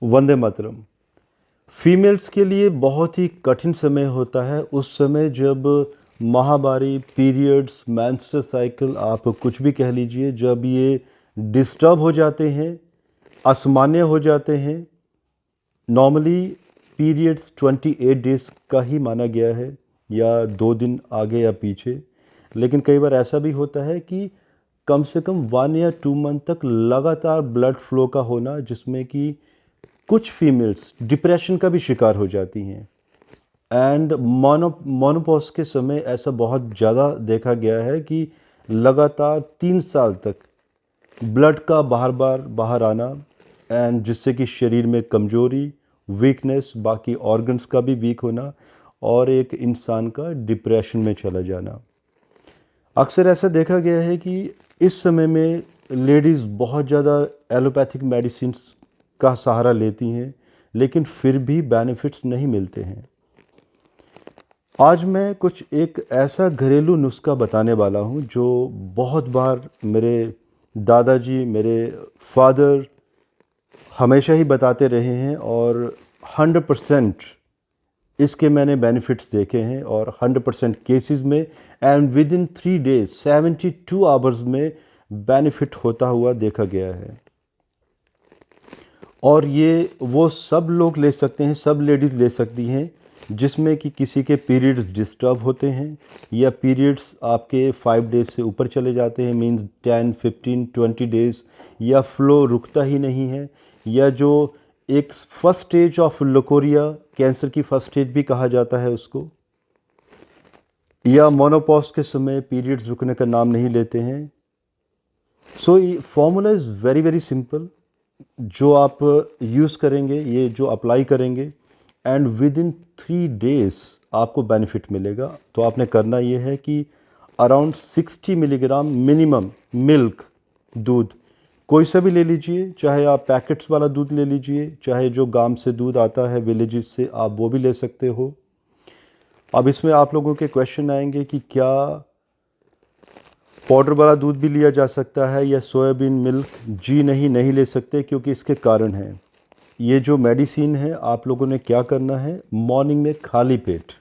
Vande Mataram. Females के लिए बहुत ही कठिन समय होता है उस समय जब माहवारी, पीरियड्स, मेंस्ट्रुअल साइकिल, आप कुछ भी कह लीजिए, जब ये डिस्टर्ब हो जाते हैं, असामान्य हो जाते हैं। नॉर्मली पीरियड्स 28 डेज़ का ही माना गया है, या 2 दिन आगे या पीछे। लेकिन कई बार ऐसा भी होता है कि कम से कम 1 या 2 मंथ तक लगातार ब्लड फ्लो का होना, जिसमें कि कुछ फीमेल्स डिप्रेशन का भी शिकार हो जाती हैं। एंड मोनोपॉज के समय ऐसा बहुत ज़्यादा देखा गया है कि लगातार 3 साल तक ब्लड का बाहर आना, एंड जिससे कि शरीर में कमजोरी, वीकनेस, बाकी ऑर्गन्स का भी वीक होना, और एक इंसान का डिप्रेशन में चला जाना। अक्सर ऐसा देखा गया है कि इस समय में लेडीज़ बहुत ज़्यादा एलोपैथिक मेडिसिन का सहारा लेती हैं, लेकिन फिर भी बेनिफिट्स नहीं मिलते हैं। आज मैं कुछ एक ऐसा घरेलू नुस्खा बताने वाला हूं जो बहुत बार मेरे दादाजी, मेरे फादर हमेशा ही बताते रहे हैं, और 100% इसके मैंने बेनिफिट्स देखे हैं, और 100% केसेस में and with in 3 days 72 hours में बेनिफिट होता हुआ देखा गया है। और ये वो सब लोग ले सकते हैं, सब लेडीज़ ले सकती हैं जिसमें कि किसी के पीरियड्स डिस्टर्ब होते हैं, या पीरियड्स आपके 5 डेज से ऊपर चले जाते हैं, मींस 10, 15, 20 डेज़, या फ्लो रुकता ही नहीं है, या जो एक first stage of leucorrhoea, cancer की फर्स्ट स्टेज भी कहा जाता है उसको, या मोनोपॉज के समय पीरियड्स रुकने का नाम नहीं लेते हैं। So formula is very very simple, जो आप यूज़ करेंगे, ये जो अप्लाई करेंगे, एंड विद इन 3 डेज़ आपको बेनिफिट मिलेगा। तो आपने करना ये है कि अराउंड 60 मिलीग्राम मिनिमम मिल्क, दूध कोई सा भी ले लीजिए, चाहे आप पैकेट्स वाला दूध ले लीजिए, चाहे जो गांव से दूध आता है विलेजेस से, आप वो भी ले सकते हो। अब इसमें आप लोगों के क्वेश्चन आएंगे कि क्या पाउडर वाला दूध भी लिया जा सकता है या सोयाबीन मिल्क? जी नहीं, नहीं ले सकते, क्योंकि इसके कारण हैं। ये जो मेडिसिन है, आप लोगों ने क्या करना है, मॉर्निंग में खाली पेट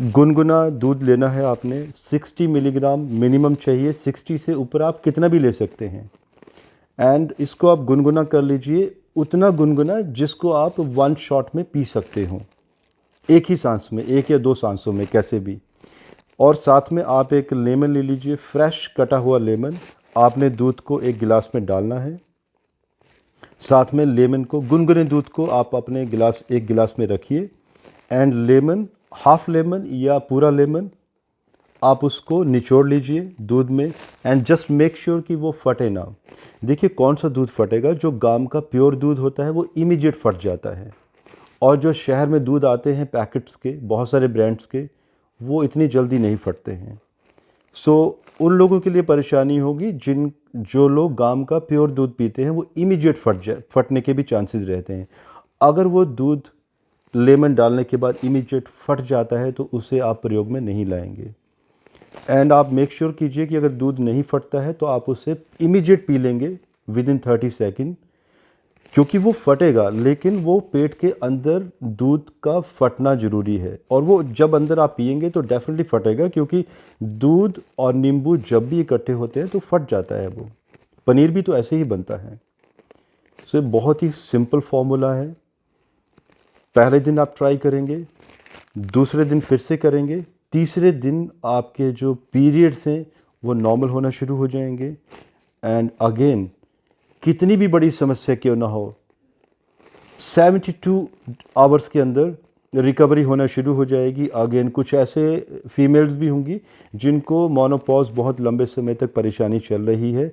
गुनगुना दूध लेना है आपने। 60 मिलीग्राम मिनिमम चाहिए, 60 से ऊपर आप कितना भी ले सकते हैं। एंड इसको आप गुनगुना कर लीजिए, उतना गुनगुना जिसको आप 1 शॉट में पी सकते हो, एक ही सांस में, 1 या 2 सांसों में, कैसे भी। और साथ में आप एक लेमन ले लीजिए, फ्रेश कटा हुआ लेमन। आपने दूध को एक गिलास में डालना है, साथ में लेमन को, गुनगुने दूध को आप अपने एक गिलास में रखिए, एंड लेमन, हाफ लेमन या पूरा लेमन, आप उसको निचोड़ लीजिए दूध में, एंड जस्ट मेक श्योर कि वो फटे ना। देखिए कौन सा दूध फटेगा, जो गांव का प्योर दूध होता है वो इमीडिएट फट जाता है, और जो शहर में दूध आते हैं पैकेट्स के, बहुत सारे ब्रांड्स के, वो इतनी जल्दी नहीं फटते हैं। सो उन लोगों के लिए परेशानी होगी जो लोग गांव का प्योर दूध पीते हैं, वो इमीडिएट फटने के भी चांसेस रहते हैं। अगर वो दूध लेमन डालने के बाद इमीडिएट फट जाता है तो उसे आप प्रयोग में नहीं लाएंगे। एंड आप मेक श्योर कीजिए कि अगर दूध नहीं फटता है तो आप उसे इमीडिएट पी लेंगे विद इन 30 सेकेंड, क्योंकि वो फटेगा, लेकिन वो पेट के अंदर दूध का फटना ज़रूरी है। और वो जब अंदर आप पिएंगे तो डेफिनेटली फटेगा, क्योंकि दूध और नींबू जब भी इकट्ठे होते हैं तो फट जाता है वो। पनीर भी तो ऐसे ही बनता है। सो ये बहुत ही सिंपल फॉर्मूला है। पहले दिन आप ट्राई करेंगे, दूसरे दिन फिर से करेंगे, तीसरे दिन आपके जो पीरियड्स हैं वो नॉर्मल होना शुरू हो जाएंगे। एंड अगेन, कितनी भी बड़ी समस्या क्यों ना हो, 72 आवर्स के अंदर रिकवरी होना शुरू हो जाएगी। अगेन कुछ ऐसे फीमेल्स भी होंगी जिनको मोनोपॉज बहुत लंबे समय तक परेशानी चल रही है,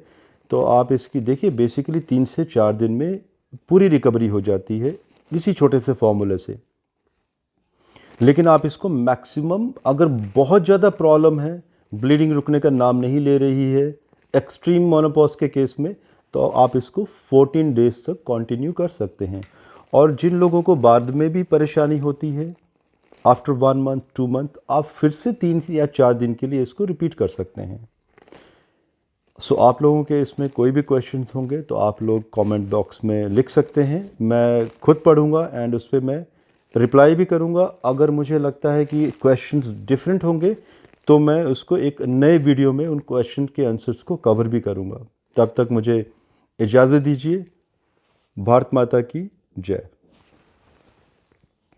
तो आप इसकी देखिए, बेसिकली 3 से 4 दिन में पूरी रिकवरी हो जाती है इसी छोटे से फॉर्मूले से। लेकिन आप इसको मैक्सिमम, अगर बहुत ज़्यादा प्रॉब्लम है, ब्लीडिंग रुकने का नाम नहीं ले रही है एक्सट्रीम मोनोपॉज के केस में, तो आप इसको 14 डेज तक कंटिन्यू कर सकते हैं। और जिन लोगों को बाद में भी परेशानी होती है, आफ्टर 1 मंथ 2 मंथ, आप फिर से 3 या 4 दिन के लिए इसको रिपीट कर सकते हैं। सो आप लोगों के इसमें कोई भी क्वेश्चन होंगे तो आप लोग कमेंट बॉक्स में लिख सकते हैं, मैं खुद पढ़ूंगा एंड उस पर मैं रिप्लाई भी करूंगा। अगर मुझे लगता है कि क्वेश्चंस डिफरेंट होंगे तो मैं उसको एक नए वीडियो में उन क्वेश्चन के आंसर्स को कवर भी करूंगा। तब तक मुझे इजाज़त दीजिए। भारत माता की जय।